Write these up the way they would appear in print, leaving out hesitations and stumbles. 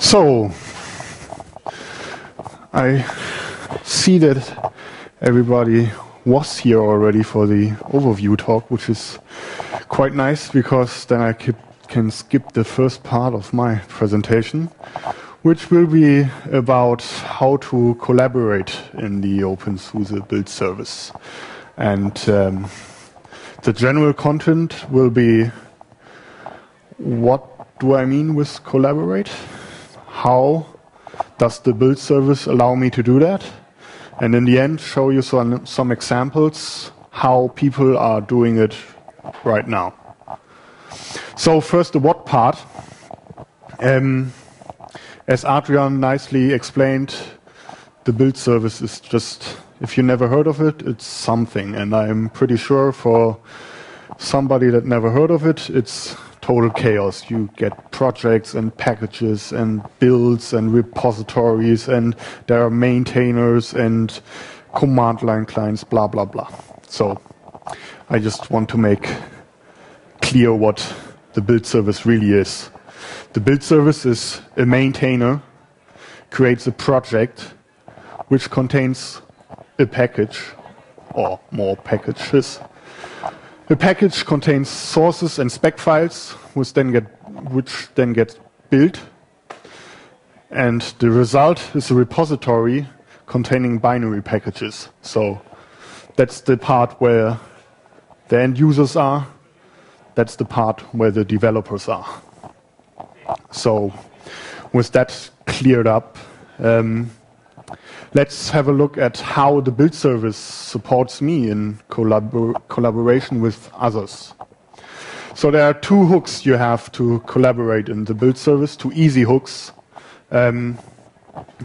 So, I see that everybody was here already for the overview talk, which is quite nice because then I can skip the first part of my presentation, which will be about how to collaborate in the openSUSE build service. And the general content will be, what do I mean with collaborate? How does the build service allow me to do that? And in the end, show you some examples how people are doing it right now. So first, the what part. As Adrian nicely explained, the build service is just, if you never heard of it, it's something. And I'm pretty sure for somebody that never heard of it, it's total chaos. You get projects and packages and builds and repositories, and there are maintainers and command line clients, blah, blah, blah. So I just want to make clear what the build service really is. The build service is a maintainer creates a project which contains a package or more packages. The package contains sources and spec files, which then get built, and the result is a repository containing binary packages. So that's the part where the end users are. That's the part where the developers are. So with that cleared up, let's have a look at how the build service supports me in collaboration with others. So there are two hooks you have to collaborate in the build service, two easy hooks. The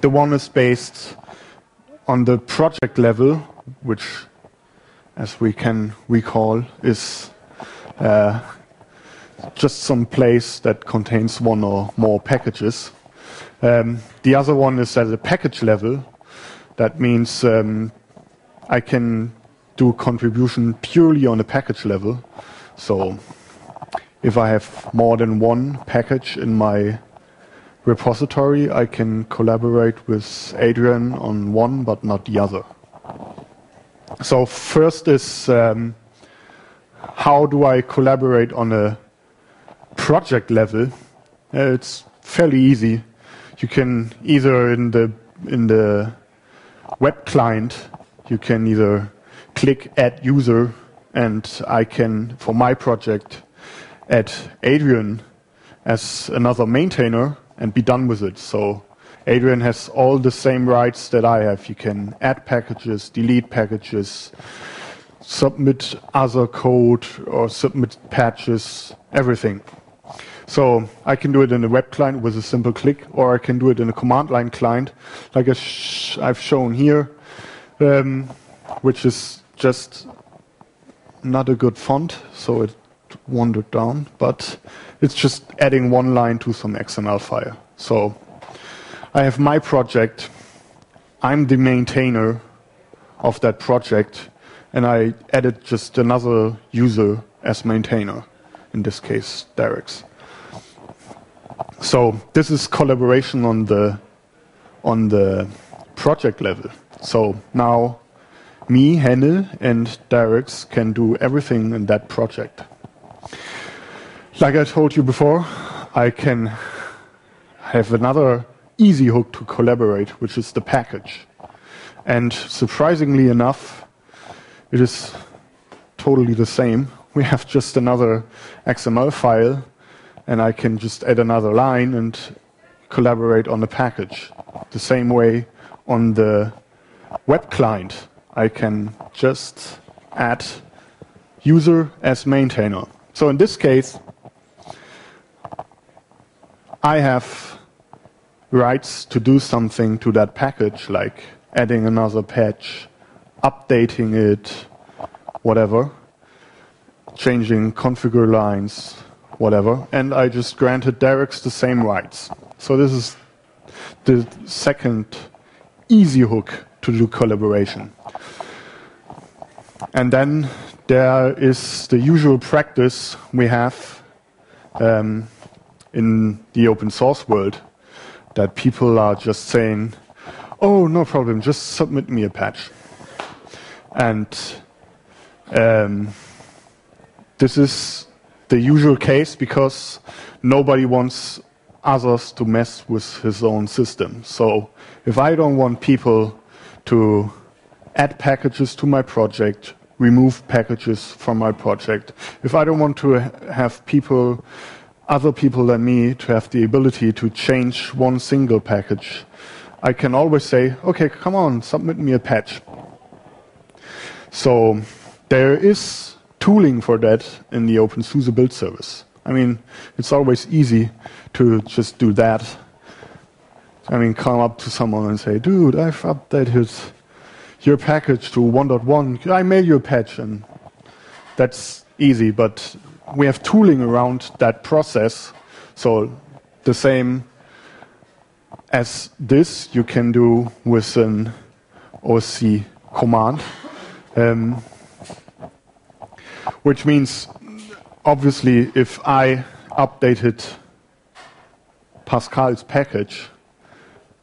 one is based on the project level, which, as we can recall, is just some place that contains one or more packages. The other one is at the package level. That means I can do contribution purely on a package level. So if I have more than one package in my repository, I can collaborate with Adrian on one but not the other. So first is how do I collaborate on a project level? It's fairly easy. You can either in the web client, you can either click add user, and I can, for my project, add Adrian as another maintainer and be done with it. So Adrian has all the same rights that I have. You can add packages, delete packages, submit other code or submit patches, everything. So I can do it in a web client with a simple click, or I can do it in a command line client, like I've shown here, which is just not a good font, so it wandered down, but it's just adding one line to some XML file. So I have my project, I'm the maintainer of that project, and I added just another user as maintainer, in this case, Derek's. So this is collaboration on the project level. So now me, Henne, and Derek's can do everything in that project. Like I told you before, I can have another easy hook to collaborate, which is the package. And surprisingly enough, it is totally the same. We have just another XML file, and I can just add another line and collaborate on the package. The same way on the web client, I can just add user as maintainer. So in this case, I have rights to do something to that package, like adding another patch, updating it, whatever, changing configure lines, whatever, and I just granted Derek's the same rights. So this is the second easy hook to do collaboration. And then there is the usual practice we have in the open source world, that people are just saying, oh, no problem, just submit me a patch. And this is the usual case because nobody wants others to mess with his own system. So if I don't want people to add packages to my project, remove packages from my project, if I don't want to have people, other people than me, to have the ability to change one single package, I can always say, okay, come on, submit me a patch. So there is tooling for that in the openSUSE build service. I mean, it's always easy to just do that. I mean, come up to someone and say, dude, I've updated your package to 1.1. I mail you a patch, and that's easy. But we have tooling around that process. So the same as this, you can do with an OSC command. Which means, obviously, if I updated Pascal's package,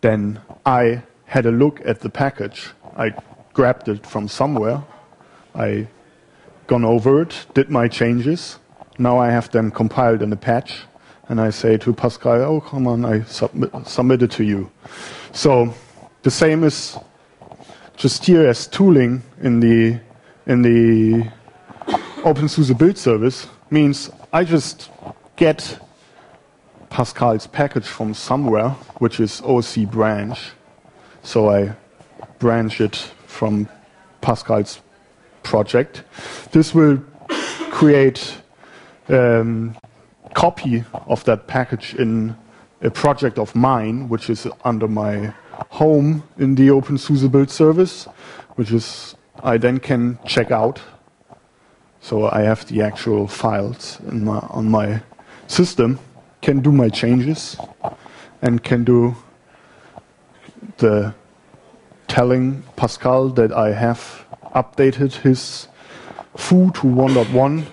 then I had a look at the package. I grabbed it from somewhere. I gone over it, did my changes. Now I have them compiled in a patch, and I say to Pascal, oh, come on, I submit it to you. So the same is just here as tooling in the openSUSE build service means I just get Pascal's package from somewhere, which is OSC branch. So I branch it from Pascal's project. This will create copy of that package in a project of mine, which is under my home in the openSUSE build service, which is I then can check out. So I have the actual files in on my system, can do my changes, and can do the telling Pascal that I have updated his foo to 1.1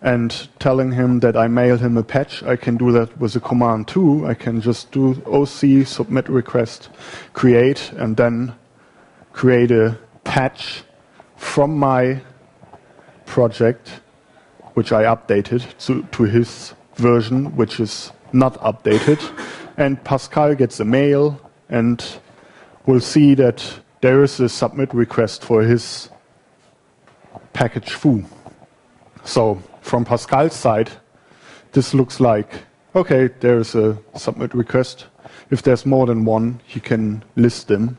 and telling him that I mailed him a patch. I can do that with a command too. I can just do OC submit request create and then create a patch from my project which I updated to his version which is not updated, and Pascal gets a mail and will see that there is a submit request for his package foo. So from Pascal's side, this looks like, okay, there is a submit request. If there's more than one, he can list them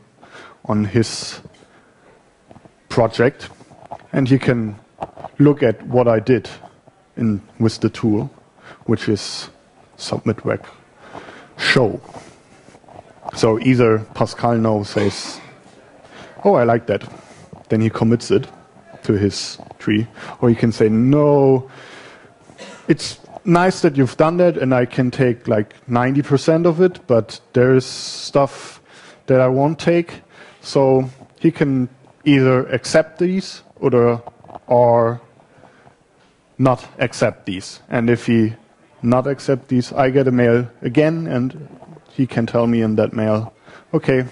on his project, and he can look at what I did with the tool, which is submit rec show. So either Pascal now says, oh, I like that, then he commits it to his tree, or he can say, no, it's nice that you've done that and I can take like 90% of it, but there's stuff that I won't take. So he can either accept these or not accept these. And if he not accept these, I get a mail again and he can tell me in that mail, okay,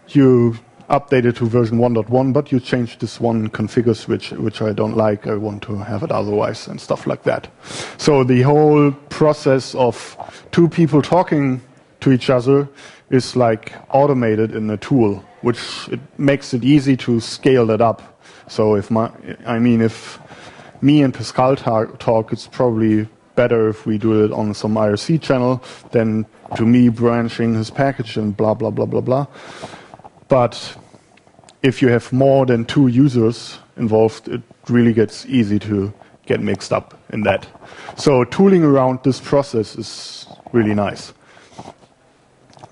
you updated to version 1.1, but you changed this one configure switch, which I don't like. I want to have it otherwise and stuff like that. So the whole process of two people talking to each other is like automated in the tool, which it makes it easy to scale that up. So if me and Pascal talk, it's probably better if we do it on some IRC channel than to me branching his package and blah, blah, blah, blah, blah. But if you have more than two users involved, it really gets easy to get mixed up in that. So tooling around this process is really nice.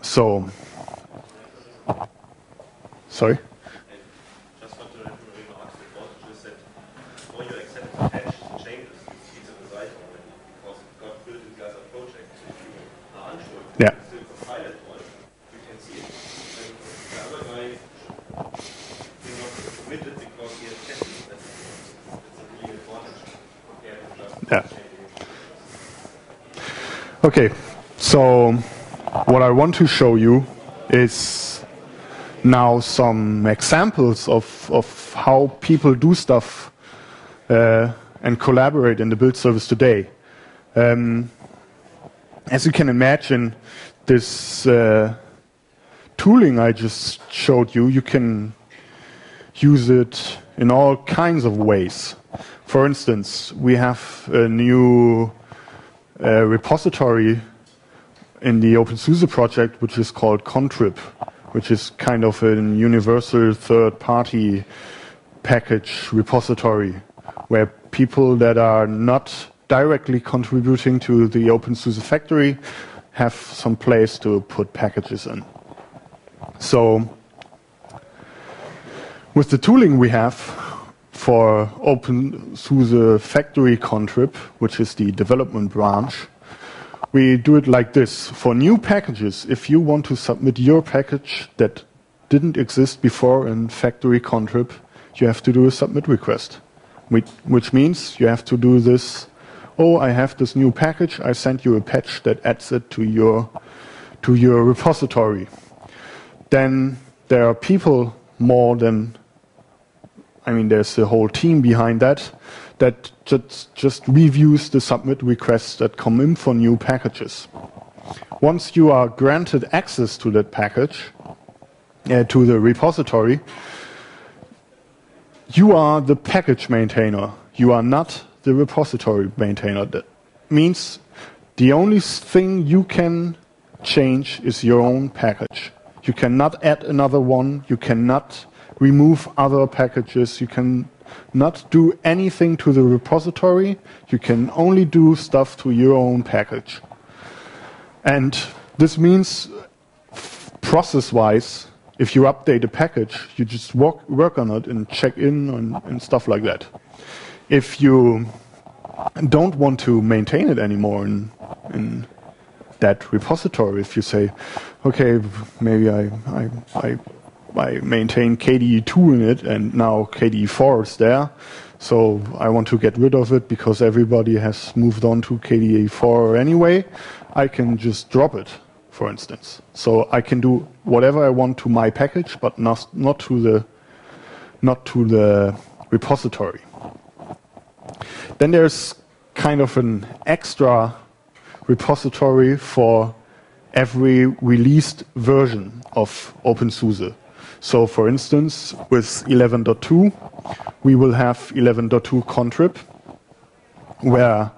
So, sorry? Just want to remark that what you said, before you accept the patch changes, you see it in the site already, because it got built in the other project. So if you are unsure, you can still compile it once, you can see it. And the other guy will not submit it because he has tested it. That's a real advantage compared to just changing it. Okay, So what I want to show you is now some examples of how people do stuff and collaborate in the build service today. As you can imagine, this tooling I just showed you, you can use it in all kinds of ways. For instance, we have a new repository in the openSUSE project, which is called Contrib, which is kind of a universal third-party package repository where people that are not directly contributing to the openSUSE factory have some place to put packages in. So with the tooling we have for openSUSE factory Contrib, which is the development branch, we do it like this. For new packages, if you want to submit your package that didn't exist before in factory Contrib, you have to do a submit request, which means you have to do this. Oh, I have this new package. I sent you a patch that adds it to your repository. Then there are people more than, there's a whole team behind that just reviews the submit requests that come in for new packages. Once you are granted access to that package, to the repository, you are the package maintainer. You are not the repository maintainer. That means the only thing you can change is your own package. You cannot add another one. You cannot remove other packages. You can not do anything to the repository. You can only do stuff to your own package. And this means, process-wise, if you update a package, you just work on it and check in and stuff like that. If you don't want to maintain it anymore in that repository, if you say, okay, maybe I maintain KDE 2 in it, and now KDE 4 is there, so I want to get rid of it because everybody has moved on to KDE 4 anyway, I can just drop it, for instance. So I can do whatever I want to my package, but not to the repository. Then there's kind of an extra repository for every released version of openSUSE. So for instance, with 11.2, we will have 11.2 Contrib, where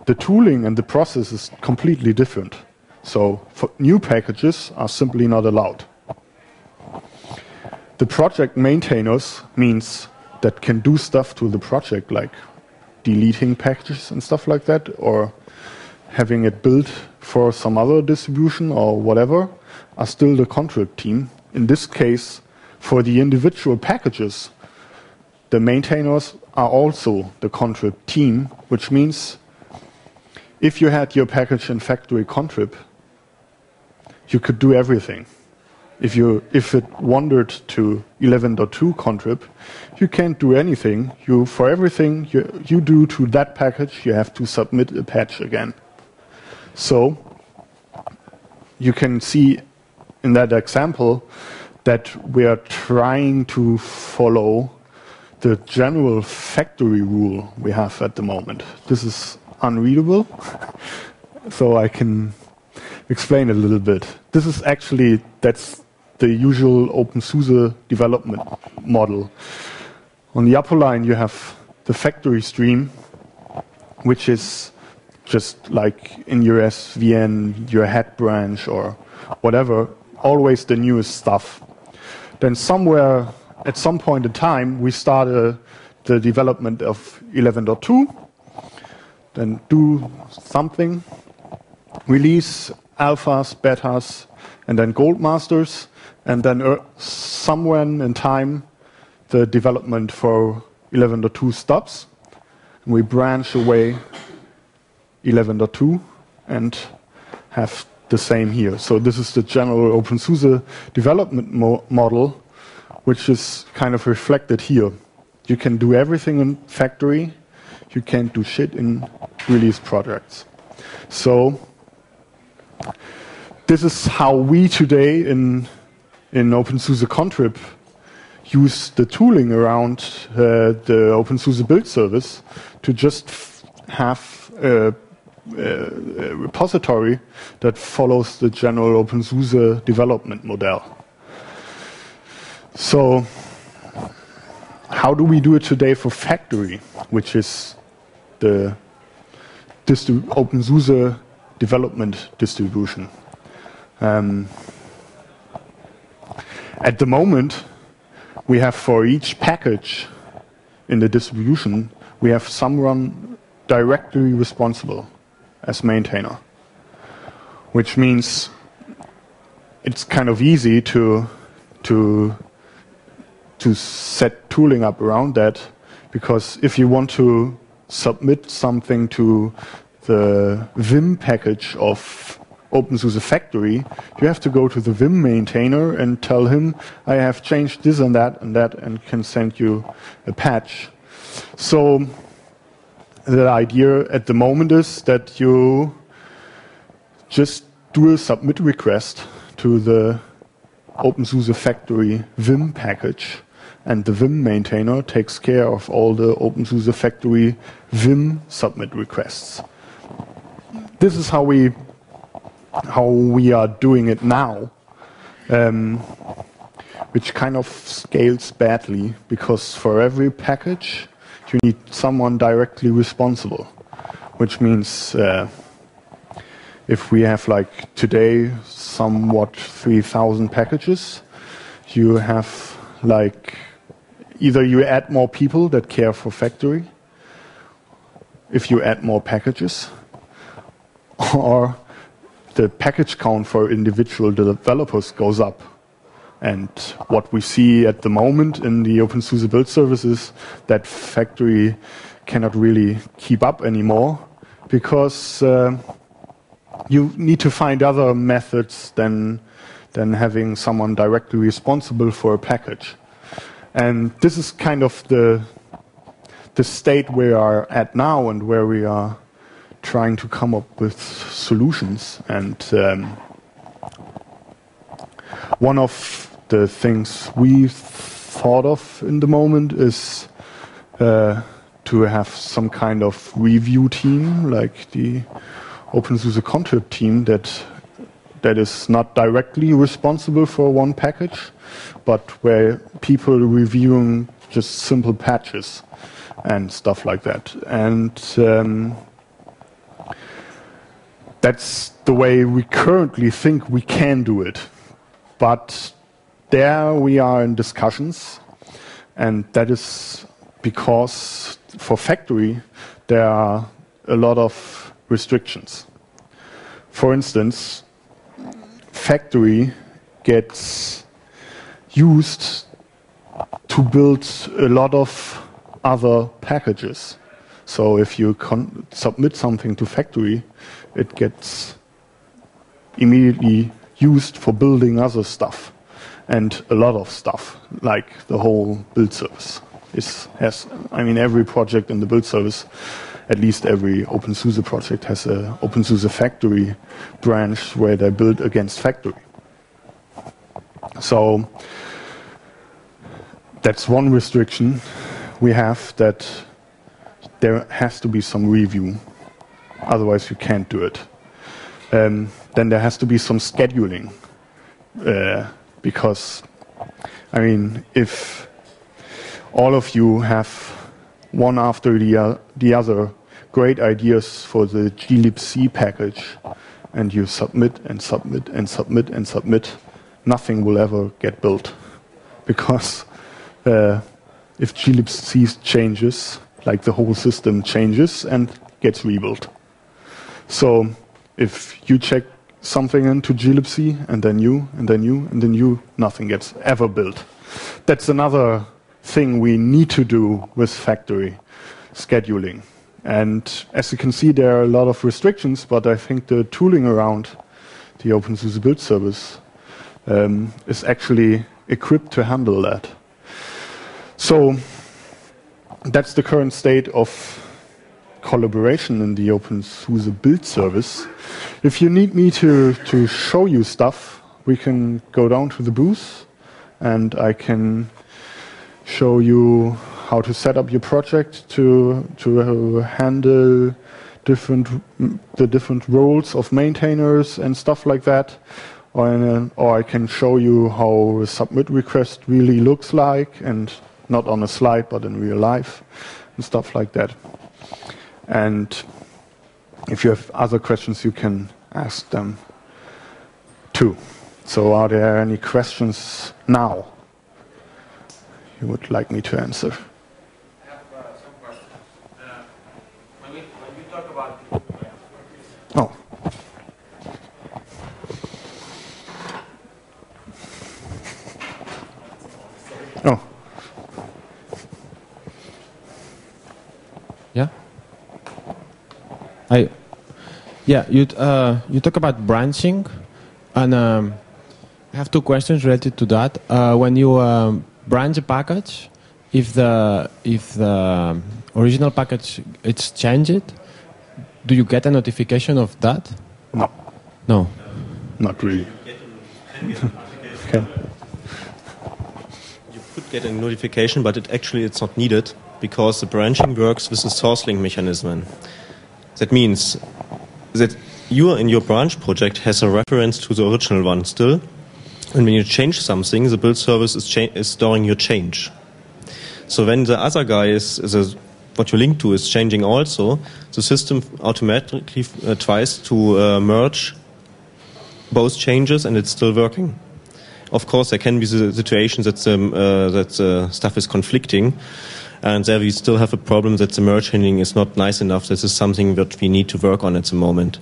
the tooling and the process is completely different. So for new packages are simply not allowed. The project maintainers means that can do stuff to the project, like deleting packages and stuff like that, or having it built for some other distribution or whatever, are still the Contrib team. In this case, for the individual packages, the maintainers are also the Contrib team, which means if you had your package in factory Contrib, you could do everything. If it wandered to 11.2 Contrib, you can't do anything. For everything you do to that package, you have to submit a patch again. So you can see in that example that we are trying to follow the general factory rule we have at the moment. This is unreadable, so I can explain a little bit. This is actually, that's the usual openSUSE development model. On the upper line you have the factory stream, which is just like in your SVN, your head branch or whatever, always the newest stuff. Then somewhere, at some point in time, we started the development of 11.2, then do something, release alphas, betas, and then gold masters, and then somewhere in time, the development for 11.2 stops, and we branch away 11.2 and have the same here. So this is the general openSUSE development model, which is kind of reflected here. You can do everything in factory, you can't do shit in release projects. So This is how we today in openSUSE Contrib use the tooling around the openSUSE build service to just have a repository that follows the general openSUSE development model. So how do we do it today for Factory, which is the openSUSE development distribution? At the moment, we have for each package in the distribution, we have someone directly responsible as maintainer, which means it's kind of easy to set tooling up around that, because if you want to submit something to the Vim package of openSUSE Factory, you have to go to the Vim maintainer and tell him, I have changed this and that, and can send you a patch. So the idea at the moment is that you just do a submit request to the openSUSE Factory Vim package, and the Vim maintainer takes care of all the openSUSE Factory Vim submit requests. This is how we are doing it now, which kind of scales badly, because for every package you need someone directly responsible, which means if we have like today somewhat 3,000 packages, you have like either you add more people that care for Factory, if you add more packages, or the package count for individual developers goes up. And what we see at the moment in the openSUSE build services, that Factory cannot really keep up anymore, because you need to find other methods than having someone directly responsible for a package. And this is kind of the state we are at now, and where we are trying to come up with solutions. And one of the things we thought of in the moment is to have some kind of review team, like the openSUSE Contrib team, that is not directly responsible for one package, but where people reviewing just simple patches and stuff like that. And that's the way we currently think we can do it. But there we are in discussions, and that is because for Factory there are a lot of restrictions. For instance, Factory gets used to build a lot of other packages. So if you submit something to Factory, it gets immediately used for building other stuff, and a lot of stuff, like the whole build service has. I mean, every project in the build service, at least every openSUSE project, has a openSUSE Factory branch where they build against Factory. So that's one restriction we have, that there has to be some review, otherwise you can't do it. Then there has to be some scheduling, because, I mean, if all of you have one after the other great ideas for the glibc package, and you submit and submit and submit and submit, nothing will ever get built, because if glibc changes, like the whole system changes and gets rebuilt. So if you check something into glibc, and then you, and then you, and then you, nothing gets ever built. That's another thing we need to do with Factory, scheduling. And as you can see, there are a lot of restrictions, but I think the tooling around the openSUSE build service is actually equipped to handle that. So that's the current state of collaboration in the openSUSE build service. If you need me to show you stuff, we can go down to the booth and I can show you how to set up your project to handle the different roles of maintainers and stuff like that. Or I can show you how a submit request really looks like, and not on a slide, but in real life, and stuff like that. And if you have other questions, you can ask them too. So are there any questions now you would like me to answer? I have some questions. When you talk about... Oh. Oh. Yeah. You talk about branching, and I have two questions related to that. When you branch a package, if the original package it's changed, do you get a notification of that? No. No. Not really. Okay. You could get a notification, but it's not needed because the branching works with the source link mechanism. That means that you in your branch project has a reference to the original one still, and when you change something, the build service is storing your change. So when the other guy what you link to is changing also, the system automatically tries to merge both changes, and it's still working. Of course, there can be the situation that stuff is conflicting, and there we still have a problem that the merge handling is not nice enough. This is something that we need to work on at the moment.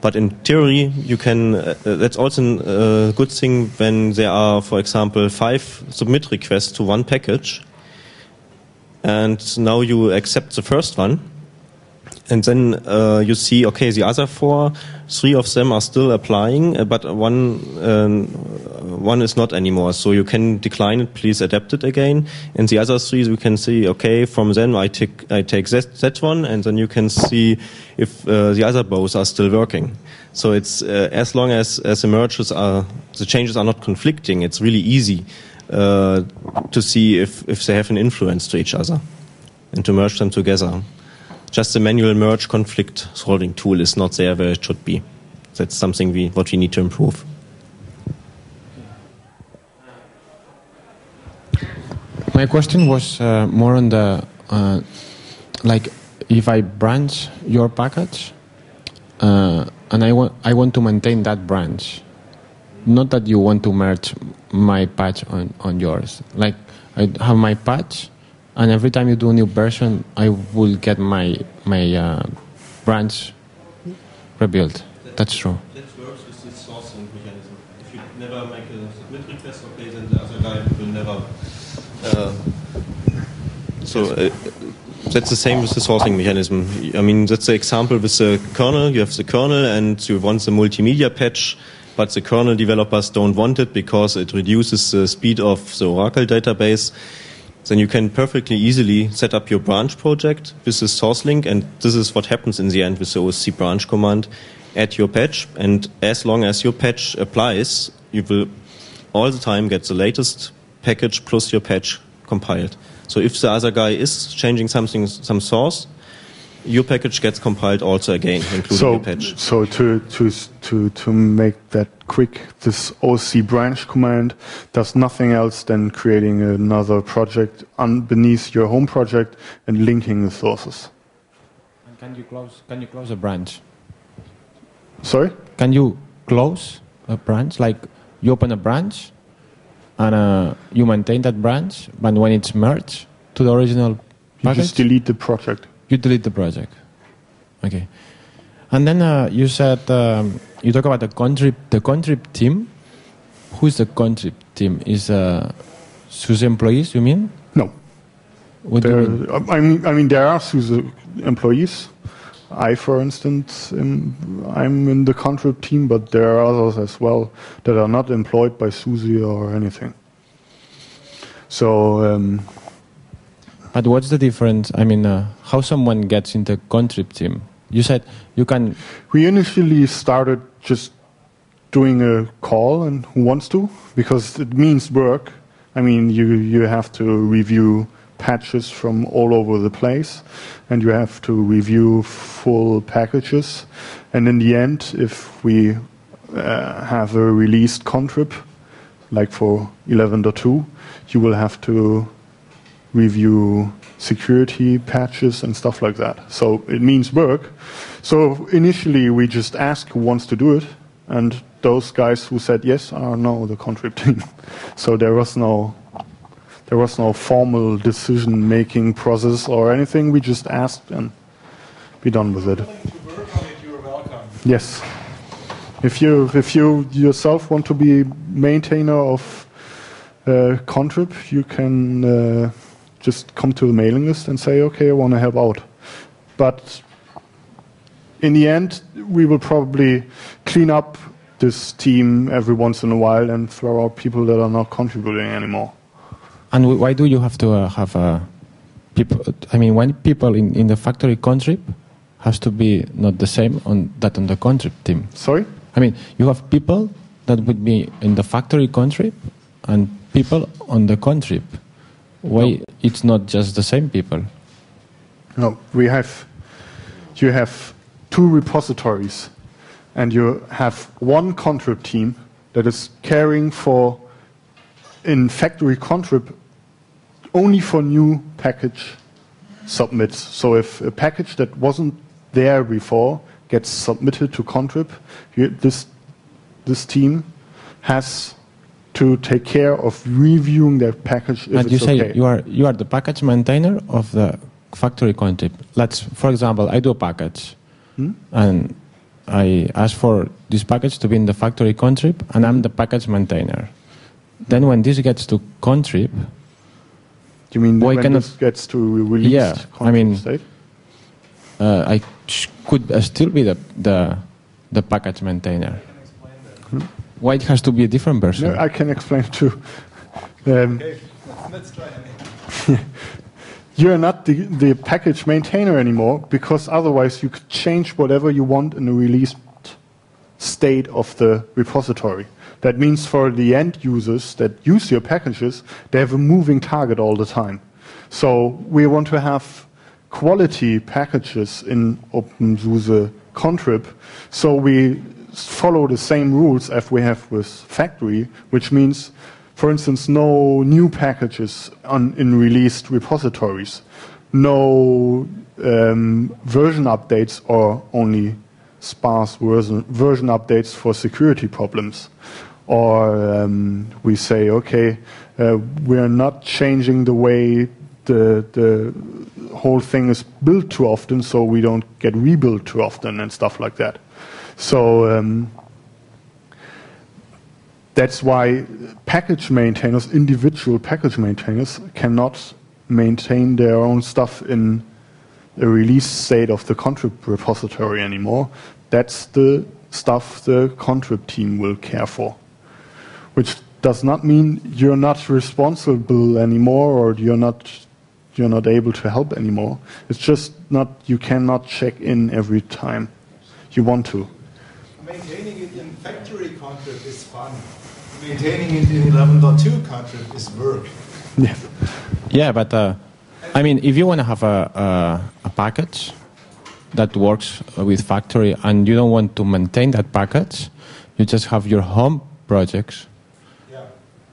But in theory, you can. That's also a good thing when there are, for example, 5 submit requests to one package, and now you accept the first one, and then you see, okay, the other 4, 3 of them are still applying, but one is not anymore. So you can decline it, please adapt it again. And the other 3, you can see, okay, from then I take that one, and then you can see if the other both are still working. So it's as long as the changes are not conflicting, it's really easy to see if they have an influence to each other and to merge them together. Just the manual merge conflict solving tool is not there where it should be. That's something what we need to improve. My question was more on the like if I branch your package and I want to maintain that branch, not that you want to merge my patch on yours. Like I have my patch, and every time you do a new version, I will get my branch rebuilt. That's true. That works with this sourcing mechanism. If you never make a submit request, okay, then the other guy will never. That's the same with the sourcing mechanism. I mean, that's the example with the kernel. You have the kernel, and you want the multimedia patch, but the kernel developers don't want it because it reduces the speed of the Oracle database. Then you can perfectly easily set up your branch project with the source link, and this is what happens in the end with the OSC branch command. Add your patch, and as long as your patch applies, you will all the time get the latest package plus your patch compiled. So if the other guy is changing some source, your package gets compiled also again, including your patch. So to make that quick, this OSC branch command does nothing else than creating another project beneath your home project and linking the sources. And can you close a branch? Sorry? Can you close a branch? Like you open a branch and you maintain that branch, but when it's merged to the original package, you just delete the project. You delete the project. Okay. And then you said you talk about the Contrib team. Who is the Contrib team? Is SUSE employees? You mean? No. What do you mean? I mean there are SUSE employees. I, for instance, I'm in the Contrib team, but there are others as well that are not employed by SUSE or anything. So. But what's the difference? I mean, how someone gets into Contrib team? You said you can... We initially started just doing a call and who wants to, because it means work. I mean, you have to review patches from all over the place, and you have to review full packages. And in the end, if we have a released Contrib, like for 11.2, you will have to review security patches and stuff like that. So it means work. So initially we just asked who wants to do it, and those guys who said yes are now the Contrib team. So there was no formal decision-making process or anything. We just asked and be done with it. If you're willing to work on it, you're welcome. Yes. If you yourself want to be maintainer of Contrib, you can just come to the mailing list and say, okay, I want to help out. But in the end, we will probably clean up this team every once in a while and throw out people that are not contributing anymore. And why do you have to have people? I mean, when people in the factory Contrib has to be not the same on the Contrib team. Sorry? I mean, you have people that would be in the factory Contrib and people on the Contrib. Why no. It's not just the same people? No, you have 2 repositories, and you have one Contrib team that is caring for, in factory Contrib, only for new package submits. So if a package that wasn't there before gets submitted to Contrib, this team has to take care of reviewing that package if and it's okay. And you say you are the package maintainer of the factory Contrib. For example, I do a package, and I ask for this package to be in the factory Contrib, and I'm the package maintainer. Then when this gets to Contrib, you mean when this gets to released? Yeah, I mean, state? I could still be the package maintainer. Why it has to be a different person? No, I can explain too. Okay, let's try it. You're not the package maintainer anymore, because otherwise you could change whatever you want in the released state of the repository. That means for the end users that use your packages, they have a moving target all the time. So we want to have quality packages in openSUSE Contrib, so we follow the same rules as we have with factory, which means, for instance, no new packages in released repositories, no version updates or only sparse version updates for security problems. Or we say, okay, we're not changing the way the whole thing is built too often, so we don't get rebuilt too often and stuff like that. So that's why package maintainers, individual package maintainers, cannot maintain their own stuff in a release state of the Contrib repository anymore. That's the stuff the Contrib team will care for, which does not mean you're not responsible anymore or you're not able to help anymore. It's just you cannot check in every time you want to. Maintaining it in factory Contrib is fun. Maintaining it in 11.2 Contrib is work. Yeah. Yeah, but I mean, if you want to have a package that works with factory and you don't want to maintain that package, you just have your home projects. Yeah.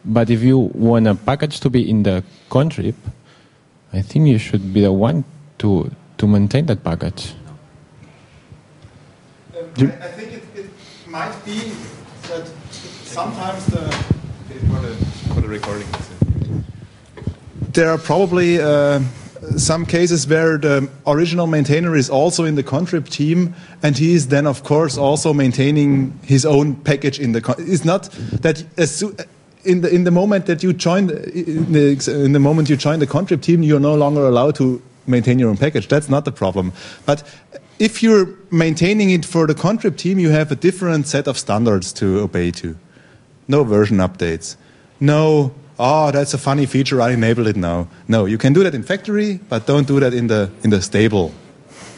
But if you want a package to be in the Contrib, I think you should be the one to maintain that package. I think it might be that sometimes for the recording. There are probably some cases where the original maintainer is also in the Contrib team, and he is then, of course, also maintaining his own package in the. It's not that in the moment that you join in the moment you join the Contrib team, you're no longer allowed to maintain your own package. That's not the problem, but if you're maintaining it for the Contrib team, you have a different set of standards to obey to. No version updates, no oh, that's a funny feature, I enabled it now. No, you can do that in factory, but don't do that in the stable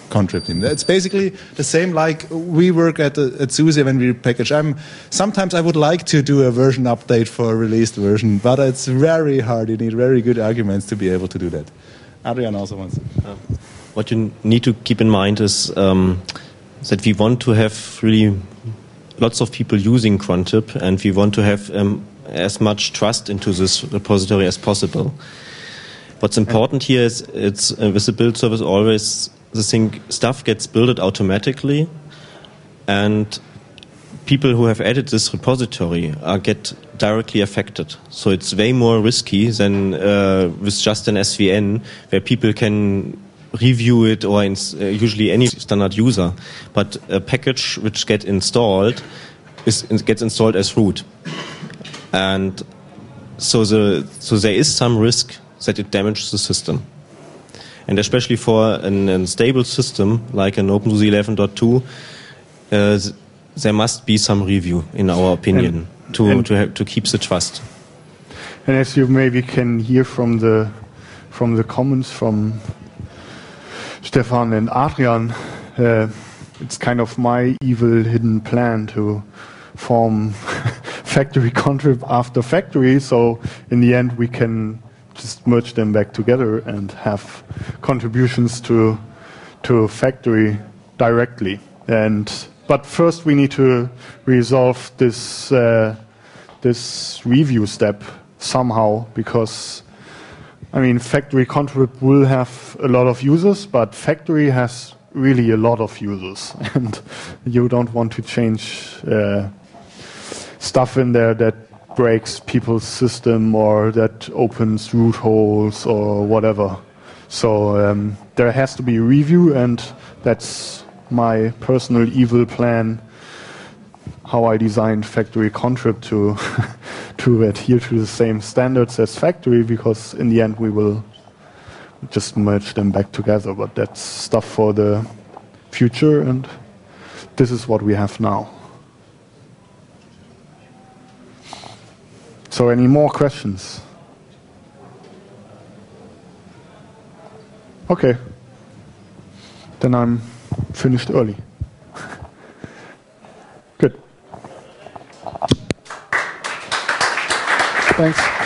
Contrib team. It's basically the same like we work at SUSE when we package. Sometimes I would like to do a version update for a released version, but it's very hard. You need very good arguments to be able to do that. Adrian also wants to. What you need to keep in mind is that we want to have really lots of people using Contrib, and we want to have as much trust into this repository as possible. What's important here is it's with the build service always the thing stuff gets built automatically, and people who have added this repository get directly affected. So it's way more risky than with just an SVN, where people can review it, or usually any standard user. But a package which gets installed gets installed as root, and so there is some risk that it damages the system. And especially for a stable system like an openSUSE 11.2, there must be some review, in our opinion, to keep the trust. And as you maybe can hear from the comments from Stefan and Adrian, it's kind of my evil hidden plan to form factory Contrib after factory. So in the end, we can just merge them back together and have contributions to factory directly. But first we need to resolve this review step somehow, because I mean factory Contrib will have a lot of users, but factory has really a lot of users, and you don't want to change stuff in there that breaks people's system or that opens root holes or whatever. So there has to be a review, and that's my personal evil plan, how I designed factory Contrib to adhere to the same standards as factory, because in the end we will just merge them back together. But that's stuff for the future, and this is what we have now. So any more questions? Okay. Then I'm finished early. Good. Thanks.